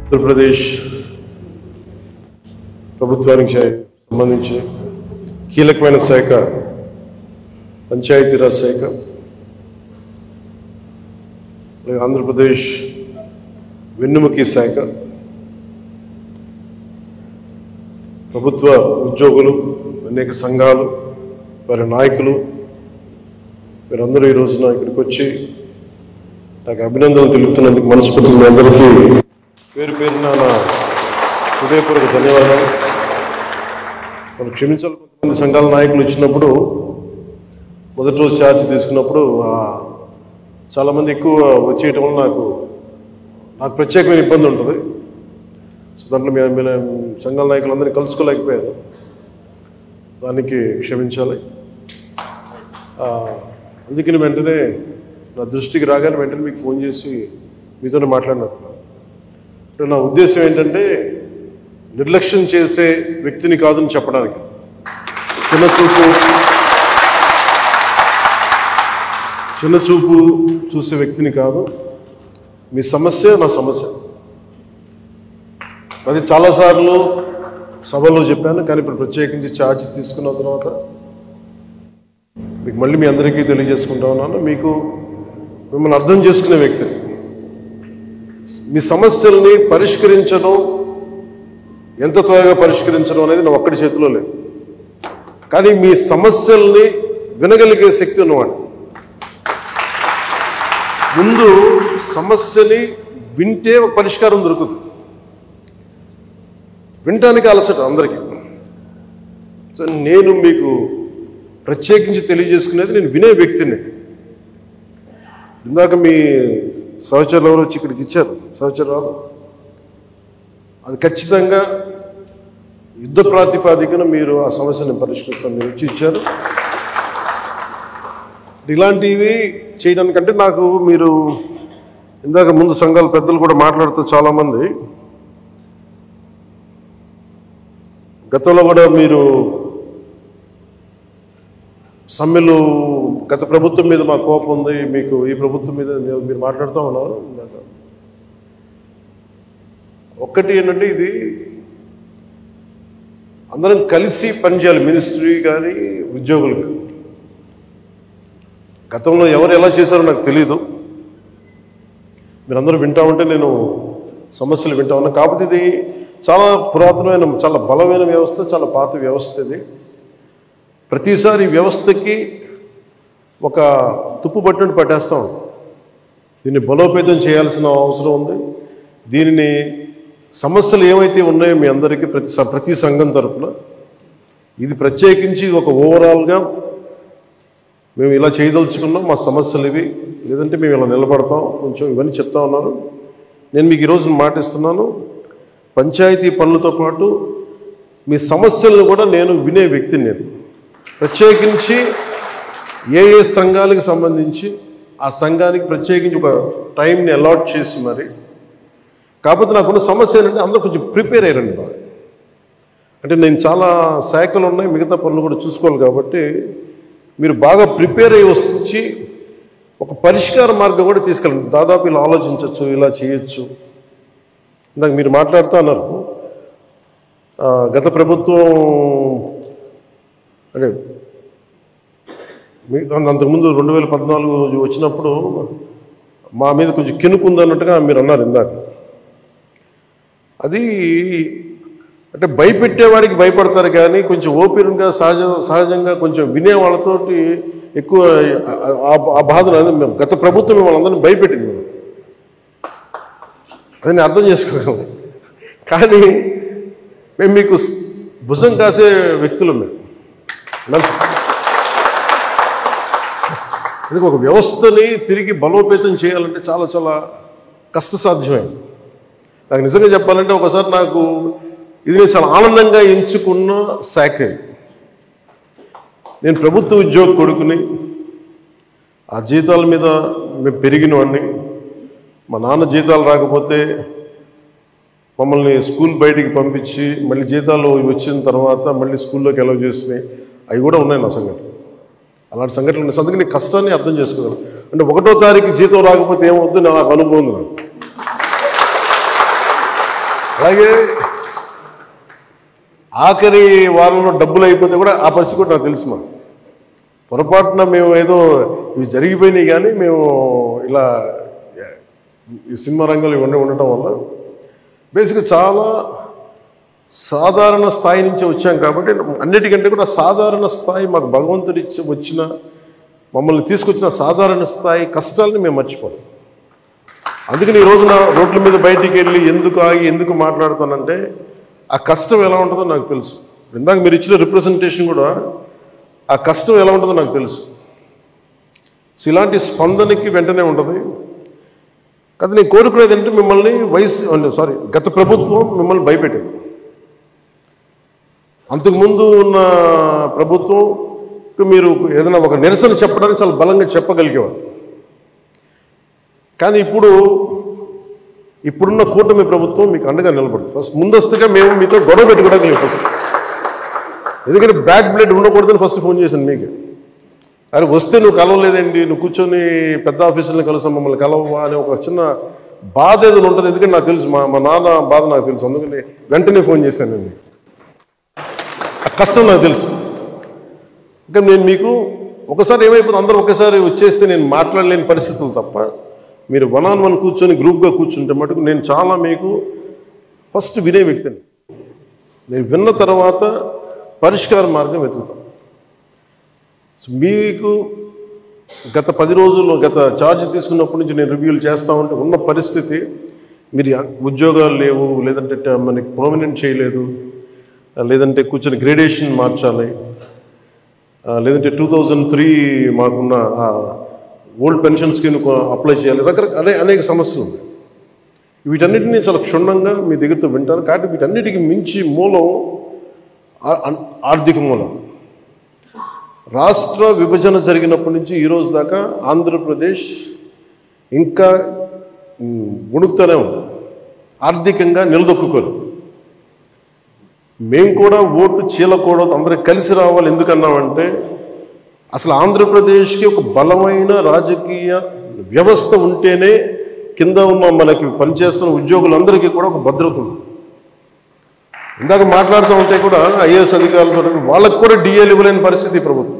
ఆంధ్రప్రదేశ్ ప్రభుత్వానికి సంబంధించి కీలకమైన శాఖ పంచాయతీరాజ్ శాఖ. ఆంధ్రప్రదేశ్ వెన్నెముక శాఖ, ప్రభుత్వ ఉద్యోగులు, అనేక సంఘాలు, వారి నాయకులు, వీరందరూ ఈ రోజున ఇక్కడికి వచ్చి నాకు అభినందనలు తెలుపుతున్నందుకు మనస్ఫూర్తిగా మీ అందరికీ పేరు పేరున నా హృదయపూర్వక ధన్యవాదాలు. మనం క్షమించాలి, కొంతమంది సంఘాల నాయకులు వచ్చినప్పుడు మొదటి రోజు ఛార్జ్ తీసుకున్నప్పుడు చాలామంది ఎక్కువ వచ్చేయటం వల్ల నాకు ప్రత్యేకమైన ఇబ్బంది ఉంటుంది. సో దాంట్లో మీ సంఘాల నాయకులందరినీ కలుసుకోలేకపోయారు, దానికి క్షమించాలి. అందుకని వెంటనే నా దృష్టికి రాగానే వెంటనే మీకు ఫోన్ చేసి మీతోనే మాట్లాడినట్టు. అంటే నా ఉద్దేశం ఏంటంటే నిర్లక్ష్యం చేసే వ్యక్తిని కాదని చెప్పడానికి, చిన్నచూపు చూసే వ్యక్తిని కాదు. మీ సమస్య నా సమస్య, అది చాలాసార్లు సభలో చెప్పాను. కానీ ఇప్పుడు ప్రత్యేకించి ఛార్జ్ తీసుకున్న తర్వాత మీకు మళ్ళీ మీ అందరికీ తెలియజేసుకుంటా ఉన్నాను. మిమ్మల్ని అర్థం చేసుకునే వ్యక్తిని, మీ సమస్యల్ని పరిష్కరించడం, ఎంత త్వరగా పరిష్కరించడం అనేది నా ఒక్కడి చేతిలో లేదు. కానీ మీ సమస్యల్ని వినగలిగే శక్తి ఉన్నవాడు. ముందు సమస్యని వింటే ఒక పరిష్కారం దొరుకుతుంది. వినటానికి అలసట అందరికీ. సో నేను మీకు ప్రత్యేకించి తెలియజేసుకునేది, నేను వినే వ్యక్తిని. ఇందాక మీ సహచరులు ఎవరు వచ్చి ఇక్కడికి ఇచ్చారు, సహచరాలు, అది ఖచ్చితంగా యుద్ధ ప్రాతిపాదికన మీరు ఆ సమస్యను పరిష్కరిస్తాను మీరు వచ్చి ఇచ్చారు. ఇలాంటివి చేయడానికంటే మీరు ఇందాక ముందు సంఘాల పెద్దలు కూడా మాట్లాడుతూ చాలామంది గతంలో కూడా మీరు సమ్మెలు, గత ప్రభుత్వం మీద మా కోపం ఉంది, మీకు ఈ ప్రభుత్వం మీద మీరు మాట్లాడుతూ ఉన్నారు. ఒక్కటి ఏంటంటే, ఇది అందరం కలిసి పనిచేయాలి, మినిస్ట్రీ కానీ ఉద్యోగులు కానీ. గతంలో ఎవరు ఎలా చేశారో నాకు తెలీదు. మీరందరూ వింటా ఉంటే నేను సమస్యలు వింటా ఉన్నా. కాకపోతే ఇది చాలా పురాతనమైన, చాలా బలమైన వ్యవస్థ, చాలా పాత వ్యవస్థ. ఇది ప్రతిసారి వ్యవస్థకి ఒక తుప్పు పట్టినట్టు పట్టేస్తాం. దీన్ని బలోపేతం చేయాల్సిన అవసరం ఉంది. దీనిని సమస్యలు ఏవైతే ఉన్నాయో మీ అందరికీ ప్రతి సంఘం తరఫున ఇది ప్రత్యేకించి ఒక ఓవరాల్గా మేము ఇలా చేయదలుచుకున్నాం, మా సమస్యలు ఇవి, లేదంటే మేము ఇలా నిలబడతాం, కొంచెం ఇవన్నీ చెప్తా ఉన్నాను. నేను మీకు ఈరోజు మాటిస్తున్నాను, పంచాయతీ పనులతో పాటు మీ సమస్యలను కూడా నేను వినే వ్యక్తిని. నేను ప్రత్యేకించి ఏ సంఘాలకు సంబంధించి ఆ సంఘానికి ప్రత్యేకించి ఒక టైంని అలాట్ చేసి మరి. కాకపోతే నాకున్న సమస్య ఏంటంటే అందరూ కొంచెం ప్రిపేర్ అయ్యారండి బాగా. అంటే నేను చాలా శాఖలు ఉన్నాయి, మిగతా పనులు కూడా చూసుకోవాలి. కాబట్టి మీరు బాగా ప్రిపేర్ అయ్యి వచ్చి ఒక పరిష్కార మార్గం కూడా తీసుకెళ్ళండి. దాదాపు ఇలా ఆలోచించవచ్చు, ఇలా చేయొచ్చు. ఇందాక మీరు మాట్లాడుతూ అన్నారు, గత ప్రభుత్వం అంటే అంతకుముందు 2014 వచ్చినప్పుడు మా మీద కొంచెం కినుకుందన్నట్టుగా మీరు అన్నారు ఇందాక. అది అంటే భయపెట్టేవాడికి భయపడతారు, కానీ కొంచెం ఓపెన్గా సహజంగా కొంచెం వినేవాళ్ళతోటి ఎక్కువ ఆ బాధలు. మేము గత ప్రభుత్వం వాళ్ళందరినీ భయపెట్టింది, మేము అదని అర్థం చేసుకోగలం. కానీ మేము మీకు భుజం కాసే వ్యక్తులు. అది ఒక వ్యవస్థని తిరిగి బలోపేతం చేయాలంటే చాలా చాలా కష్టసాధ్యమైంది. నాకు నిజంగా చెప్పాలంటే ఒకసారి ఇది నేను చాలా ఆనందంగా ఎంచుకున్న శాఖ. నేను ప్రభుత్వ ఉద్యోగ కొడుకుని, ఆ జీతాల మీద మేము పెరిగిన వాడిని. మా నాన్న జీతాలు రాకపోతే మమ్మల్ని స్కూల్ బయటికి పంపించి మళ్ళీ జీతాలు వచ్చిన తర్వాత మళ్ళీ స్కూల్లోకి అలౌ చేసినాయి, అవి కూడా ఉన్నాయి నా సంఘటన. అలాంటి సంఘటనలు ఉన్నాయి. అందుకని కష్టాన్ని అర్థం చేసుకోగలను. అంటే 1వ తారీఖు జీతం రాకపోతే ఏమవుతుందో నాకు అనుభవం. అలాగే ఆఖరి వారంలో డబ్బులు అయిపోతే కూడా ఆ పరిస్థితి కూడా నాకు తెలుసు. మా పొరపాటున మేము ఏదో ఇవి జరిగిపోయినాయి, కానీ మేము ఇలా ఈ సినిమా రంగంలో ఉండటం వల్ల బేసిక్గా చాలా సాధారణ స్థాయి నుంచి వచ్చాం కాబట్టి అన్నిటికంటే కూడా సాధారణ స్థాయి మాకు భగవంతుడి వచ్చిన మమ్మల్ని తీసుకొచ్చిన సాధారణ స్థాయి కష్టాలని మేము మర్చిపోం. అందుకని ఈ రోజున రోడ్ల మీద బయటికి వెళ్ళి ఎందుకు ఆగి ఎందుకు మాట్లాడుతానంటే ఆ కష్టం ఎలా ఉంటుందో నాకు తెలుసు. ఇందాక మీరు ఇచ్చిన రిప్రజెంటేషన్ కూడా ఆ కష్టం ఎలా ఉంటుందో నాకు తెలుసు. సో ఇలాంటి స్పందనకి వెంటనే ఉంటుంది. కానీ నేను కోరుకునేది అంటే మిమ్మల్ని గత ప్రభుత్వం మిమ్మల్ని భయపెట్టింది. అంతకుముందు ఉన్న ప్రభుత్వం మీరు ఏదైనా ఒక నిరసన చెప్పడానికి చాలా బలంగా చెప్పగలిగేవారు. కానీ ఇప్పుడున్న కూటమి ప్రభుత్వం మీకు అండగా నిలబడుతుంది. ఫస్ట్ ముందస్తుగా మేము మీతో గొడవ పెట్టుకోవడానికి లేదు ఫస్ట్. ఎందుకంటే బ్యాడ్ బ్లడ్ ఉండకూడదని ఫస్ట్ ఫోన్ చేశాను మీకు. అరే వస్తే నువ్వు కలవలేదండి, నువ్వు కూర్చొని పెద్ద ఆఫీసులను కలుసాం, మమ్మల్ని కలవవా అని ఒక చిన్న బాధ ఏదైనా ఉంటుంది. ఎందుకంటే నాకు తెలుసు, మా నాన్న బాధ నాకు తెలుసు. అందుకని వెంటనే ఫోన్ చేశానండి. ఆ కష్టం నాకు తెలుసు. ఇంకా నేను మీకు ఒకసారి ఏమైపోతుంది, అందరూ ఒకసారి వచ్చేస్తే నేను మాట్లాడలేని పరిస్థితులు తప్ప మీరు 1-on-1 కూర్చొని గ్రూప్గా కూర్చుంటే మటుకు నేను చాలా మీకు ఫస్ట్ వినే వ్యక్తిని. నేను విన్న తర్వాత పరిష్కార మార్గం వెతుకుతాను. మీకు గత 10 రోజుల్లో గత ఛార్జ్ తీసుకున్నప్పటి నుంచి నేను రివ్యూలు చేస్తూ ఉంటే ఉన్న పరిస్థితి, మీరు ఉద్యోగాలు లేవు, లేదంటే మనకి పర్మనెంట్ చేయలేదు, లేదంటే కూర్చొని గ్రేడేషన్ మార్చాలి, లేదంటే 2003 మాకున్న ఓల్డ్ పెన్షన్ స్కీమ్ అప్లై చేయాలి, రకరకాల అనేక సమస్యలు ఉన్నాయి. వీటన్నిటినీ చాలా క్షుణ్ణంగా మీ దగ్గరతో వింటాను. కాబట్టి వీటన్నిటికీ మించి మూలం ఆర్థిక మూలం. రాష్ట్ర విభజన జరిగినప్పటి నుంచి ఈరోజు దాకా ఆంధ్రప్రదేశ్ ఇంకా ఉణుకుతూనే ఉంది, ఆర్థికంగా నిలదొక్కుకోరు. మేము కూడా ఓటు చీలకూడదు, అందరూ కలిసి రావాలి. ఎందుకన్నామంటే అసలు ఆంధ్రప్రదేశ్కి ఒక బలమైన రాజకీయ వ్యవస్థ ఉంటేనే కింద ఉన్న మనకి పనిచేస్తున్న ఉద్యోగులందరికీ కూడా ఒక భద్రత ఉంది. ఇందాక మాట్లాడుతూ ఉంటే కూడా ఐఏఎస్ అధికారులతో వాళ్ళకు కూడా డిఏలు ఇవ్వలేని పరిస్థితి ప్రభుత్వం.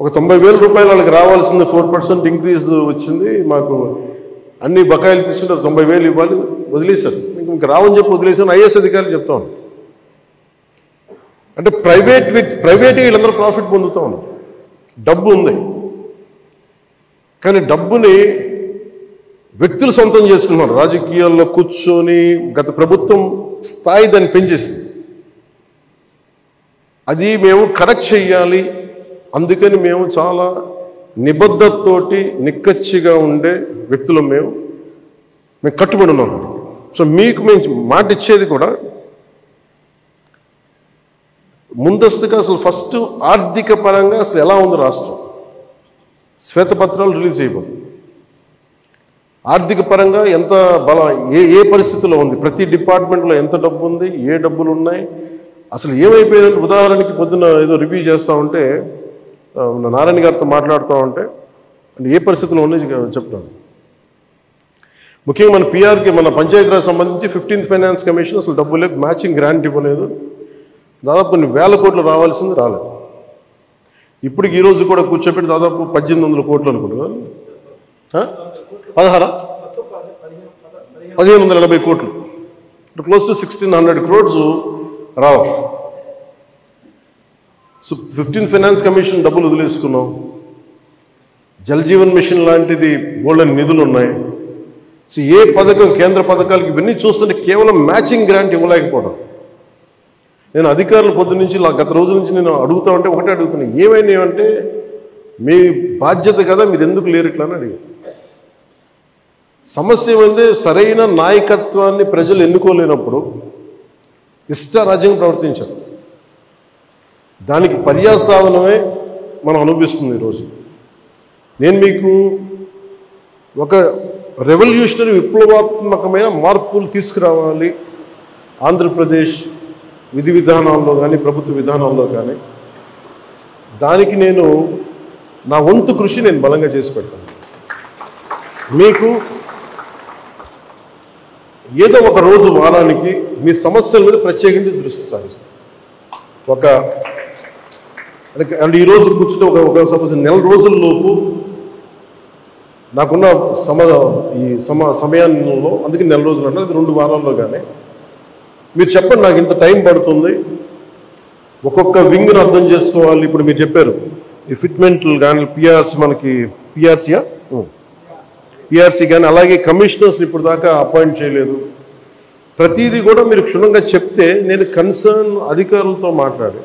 ఒక 90,000 రూపాయలు వాళ్ళకి రావాల్సింది 4% ఇంక్రీజ్ వచ్చింది. మాకు అన్ని బకాయిలు తీసుకుంటే 90,000 ఇవ్వాలి, వదిలేశారు. ఇంకా రావని చెప్పి వదిలేశాను. ఐఏఎస్ అధికారులు చెప్తా ఉన్నాను. అంటే ప్రైవేట్ వీళ్ళందరూ ప్రాఫిట్ పొందుతూ ఉన్నారు. డబ్బు ఉంది, కానీ డబ్బుని వ్యక్తులు సొంతం చేసుకున్నారు. రాజకీయాల్లో కూర్చొని గత ప్రభుత్వం స్థాయి దాన్ని పెంచేసింది. అది మేము కరెక్ట్ చెయ్యాలి. అందుకని మేము చాలా నిబద్ధతతోటి నిక్కచ్చిగా ఉండే వ్యక్తులు మేము కట్టుబడి ఉన్నాం. సో మీకు మేము మాట ఇచ్చేది కూడా ముందస్తుగా అసలు ఫస్ట్ ఆర్థిక పరంగా అసలు ఎలా ఉంది రాష్ట్రం, శ్వేతపత్రాలు రిలీజ్ చేయబోతుంది. ఆర్థిక పరంగా ఎంత ఏ పరిస్థితుల్లో ఉంది, ప్రతి డిపార్ట్మెంట్లో ఎంత డబ్బు ఉంది, ఏ డబ్బులు ఉన్నాయి, అసలు ఏమైపోయిన. ఉదాహరణకి పొద్దున్న ఏదో రివ్యూ చేస్తూ ఉంటే నారాయణ గారితో మాట్లాడుతూ ఉంటే అంటే ఏ పరిస్థితుల్లో ఉన్నాయి చెప్తాను. ముఖ్యంగా మన పిఆర్కి, మన పంచాయతీరాజ్ సంబంధించి 15th ఫైనాన్స్ కమిషన్ అసలు డబ్బు లేదు, మ్యాచింగ్ గ్రాంట్ ఇవ్వలేదు. దాదాపు కొన్ని వేల కోట్లు రావాల్సింది రాలేదు. ఇప్పటికి ఈరోజు కూడా కూర్చోబెట్టి దాదాపు 1800 కోట్లు అనుకుంటున్నాను. 1580 కోట్లు, క్లోజ్ టు 1600 crores రావాలి. సో 15th ఫైనాన్స్ కమిషన్ డబ్బులు వదిలేసుకున్నాం. జల్ జీవన్ మిషన్ లాంటిది బోల్డెన్ నిధులు ఉన్నాయి. సో ఏ పథకం, కేంద్ర పథకాలకి ఇవన్నీ చూస్తుంటే కేవలం మ్యాచింగ్ గ్రాంట్ ఇవ్వలేకపోవడం. నేను అధికారులు పొద్దు నుంచి గత రోజుల నుంచి నేను అడుగుతా ఉంటే ఒకటే అడుగుతున్నాను, ఏమైనాయంటే మీ బాధ్యత కదా, మీరు ఎందుకు లేరు ఇట్లా అని అడిగారు. సమస్య ఏమైంది, సరైన నాయకత్వాన్ని ప్రజలు ఎన్నుకోలేనప్పుడు ఇష్టారాజ్యంగా ప్రవర్తించారు. దానికి పర్యాసాధనమే మనం అనిపిస్తుంది ఈరోజు. నేను మీకు ఒక రెవల్యూషనరీ విప్లవాత్మకమైన మార్పులు తీసుకురావాలి ఆంధ్రప్రదేశ్ విధి విధానాల్లో కానీ ప్రభుత్వ విధానాల్లో కానీ. దానికి నేను నా వంతు కృషి నేను బలంగా చేసి పెడతాను. మీకు ఏదో ఒక రోజు వారానికి మీ సమస్యల మీద ప్రత్యేకించి దృష్టి సారిస్తాం. అంటే ఈరోజు కూర్చుంటే ఒక సపోజ్ నెల రోజుల్లోపు నాకున్న సమయంలో, అందుకే నెల రోజులు అంటే అది 2 వారాల్లో కానీ మీరు చెప్పండి, నాకు ఇంత టైం పడుతుంది, ఒక్కొక్క వింగ్ని అర్థం చేసుకోవాలి. ఇప్పుడు మీరు చెప్పారు ఈ ఫిట్మెంట్లు కానీ మనకి పిఆర్సీ కానీ, అలాగే కమిషనర్స్ ఇప్పుడు దాకా అపాయింట్ చేయలేదు. ప్రతిదీ కూడా మీరు క్షుణ్ణంగా చెప్తే నేను కన్సర్న్ అధికారులతో మాట్లాడి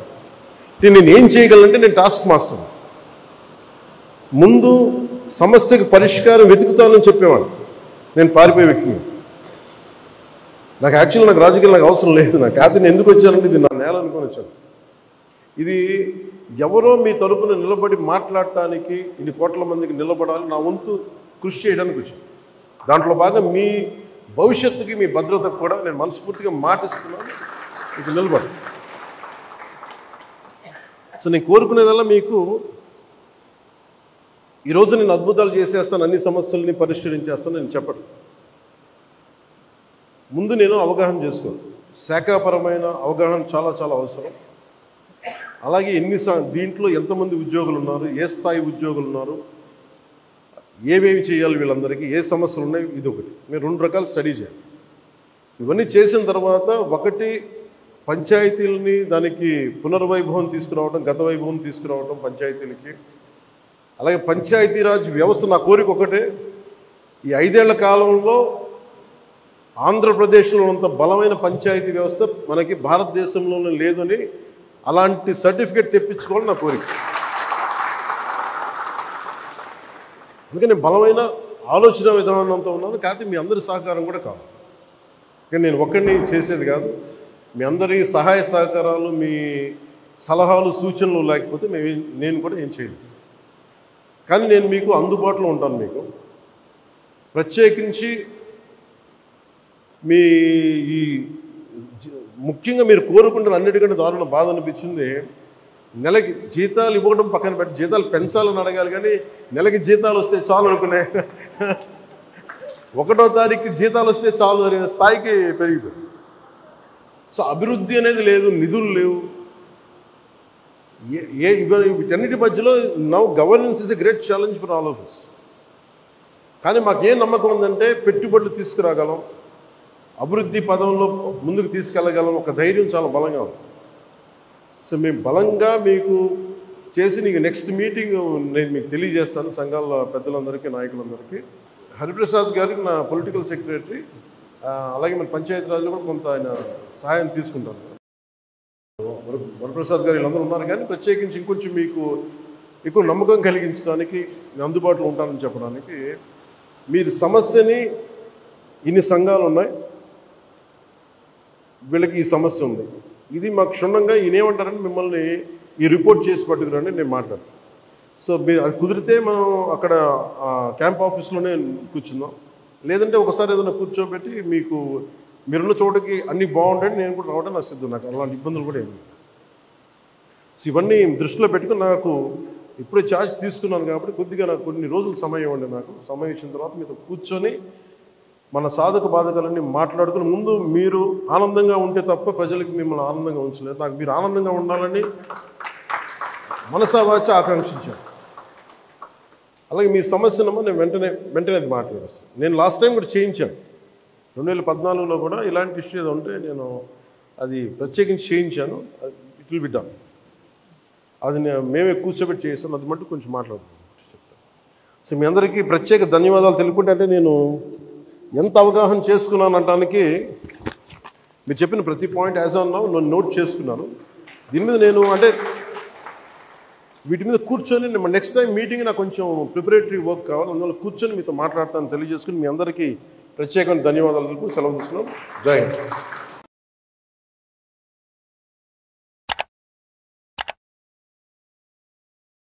నేను ఏం చేయగలంటే, నేను టాస్క్ మాస్టర్ ముందు సమస్యకు పరిష్కారం వెతుకుతానని చెప్పేవాడు. నేను పారిపోయే వ్యక్తిని. నాకు యాక్చువల్గా నాకు రాజకీయాలు నాకు అవసరం లేదు. నాకు నేను ఎందుకు వచ్చానంటే ఇది నా నేల అనుకొని వచ్చాను. ఇది ఎవరో మీ తరపున నిలబడి మాట్లాడటానికి ఇన్ని కోట్ల మందికి నిలబడాలి, నా వంతు కృషి చేయడానికి వచ్చాను. దాంట్లో భాగం మీ భవిష్యత్తుకి, మీ భద్రతకు కూడా నేను మనస్ఫూర్తిగా మాటిస్తున్నాను, మీకు నిలబడి. సో నేను కోరుకునేదల్లా మీకు ఈరోజు నేను అద్భుతాలు చేసేస్తాను, అన్ని సమస్యల్ని పరిష్కరించేస్తాను నేను చెప్పను. ముందు నేను అవగాహన చేసుకోను. శాఖాపరమైన అవగాహన చాలా చాలా అవసరం. అలాగే దీంట్లో ఎంతమంది ఉద్యోగులు ఉన్నారు, ఏ స్థాయి ఉద్యోగులు ఉన్నారు, ఏమేమి చేయాలి, వీళ్ళందరికీ ఏ సమస్యలు ఉన్నాయి, ఇది ఒకటి. మీరు 2 రకాలు స్టడీ చేయాలి. ఇవన్నీ చేసిన తర్వాత ఒకటి పంచాయతీలని దానికి పునర్వైభవం తీసుకురావడం, గత వైభవం తీసుకురావడం పంచాయతీలకి. అలాగే పంచాయతీరాజ్ వ్యవస్థ నా కోరిక ఒకటే, ఈ 5 ఏళ్ల కాలంలో ఆంధ్రప్రదేశ్లో ఉన్నంత బలమైన పంచాయతీ వ్యవస్థ మనకి భారతదేశంలోనే లేదని అలాంటి సర్టిఫికేట్ తెప్పించుకోవాలని నా కోరిక. అందుకని బలమైన ఆలోచన విధానంతో ఉన్నాను. కాకపోతే మీ అందరి సహకారం కూడా కావాలి. కానీ నేను ఒక్కడిని చేసేది కాదు. మీ అందరి సహాయ సహకారాలు, మీ సలహాలు, సూచనలు లేకపోతే నేను కూడా ఏం చేయలేదు. కానీ నేను మీకు అందుబాటులో ఉంటాను. మీకు ప్రత్యేకించి ముఖ్యంగా మీరు కోరుకుంటుంది అన్నిటికంటే దారుణ బాధ అనిపించింది, నెలకి జీతాలు ఇవ్వడం పక్కన పెట్టి జీతాలు పెంచాలని అడగాలి, కానీ నెలకి జీతాలు వస్తే చాలు అనుకునే 1వ తారీఖు జీతాలు వస్తే చాలు అనే స్థాయికి పెరిగిపోయింది. సో అభివృద్ధి అనేది లేదు, నిధులు లేవు. వీటన్నిటి మధ్యలో now governance is a great challenge for all of us. కానీ మాకేం నమ్మకం ఉందంటే పెట్టుబడులు తీసుకురాగలం, అభివృద్ధి పదంలో ముందుకు తీసుకెళ్ళగలం, ఒక ధైర్యం చాలా బలంగా ఉంది. సో మేము బలంగా మీకు చేసి నీకు నెక్స్ట్ మీటింగ్ నేను మీకు తెలియజేస్తాను. సంఘాల పెద్దలందరికీ, నాయకులందరికీ. హరిప్రసాద్ గారికి నా పొలిటికల్ సెక్రటరీ, అలాగే మన పంచాయతీరాజ్లో కూడా కొంత ఆయన సహాయం తీసుకుంటాను. వరప్రసాద్ గారు వీళ్ళందరూ ఉన్నారు. కానీ ప్రత్యేకించి ఇంకొంచెం మీకు ఎక్కువ నమ్మకం కలిగించడానికి, అందుబాటులో ఉంటానని చెప్పడానికి, మీరు సమస్యని ఇన్ని సంఘాలు ఉన్నాయి, వీళ్ళకి ఈ సమస్య ఉంది, ఇది మాకు క్షుణ్ణంగా ఈయనేమంటారంటే మిమ్మల్ని ఈ రిపోర్ట్ చేసి పట్టుకురండి నేను మాట్లాడు. సో అది కుదిరితే మనం అక్కడ క్యాంప్ ఆఫీస్లోనే కూర్చుందాం. లేదంటే ఒకసారి ఏదైనా కూర్చోబెట్టి మీకు మీరున్న చోటకి అన్నీ బాగుంటాయి, నేను కూడా రావడం నాకు సిద్ధం. నాకు అలాంటి ఇబ్బందులు కూడా ఏమి. సో ఇవన్నీ దృష్టిలో పెట్టుకుని నాకు ఇప్పుడే ఛార్జ్ తీసుకున్నాను కాబట్టి కొద్దిగా నాకు కొన్ని రోజులు సమయం ఇవ్వండి. నాకు సమయం ఇచ్చిన తర్వాత మీతో కూర్చొని మన సాధక బాధకాలన్నీ మాట్లాడుకుని, ముందు మీరు ఆనందంగా ఉంటే తప్ప ప్రజలకు మిమ్మల్ని ఆనందంగా ఉంచలేదు. నాకు మీరు ఆనందంగా ఉండాలని మనసావాచ ఆకాంక్షించాను. అలాగే మీ సమస్యనమ్మా నేను వెంటనే అది మాట్లాడేస్తాను. నేను లాస్ట్ టైం కూడా చేయించాను. 2014లో కూడా ఇలాంటి ఇష్యూ ఏదో ఉంటే నేను అది ప్రత్యేకించి చేయించాను. It will be done. అది మేమే కూర్చోబెట్టి చేసాను. అది మటు కొంచెం మాట్లాడుతున్నాను. సో మీ అందరికీ ప్రత్యేక ధన్యవాదాలు తెలుపుకుంటే, అంటే నేను ఎంత అవగాహన చేసుకున్నాను అనడానికి మీరు చెప్పిన ప్రతి పాయింట్ యాజ్ ఆన్ నౌ నేను నోట్ చేసుకున్నాను. దీని మీద నేను అంటే వీటి మీద కూర్చొని నెక్స్ట్ టైం మీటింగ్ నాకు కొంచెం ప్రిపరేటరీ వర్క్ కావాలి. అందువల్ల కూర్చొని మీతో మాట్లాడతాను తెలియజేసుకుని మీ అందరికీ ప్రత్యేకమైన ధన్యవాదాలు తెలుపు సెలవు తీసుకున్నాం. జై హింద్.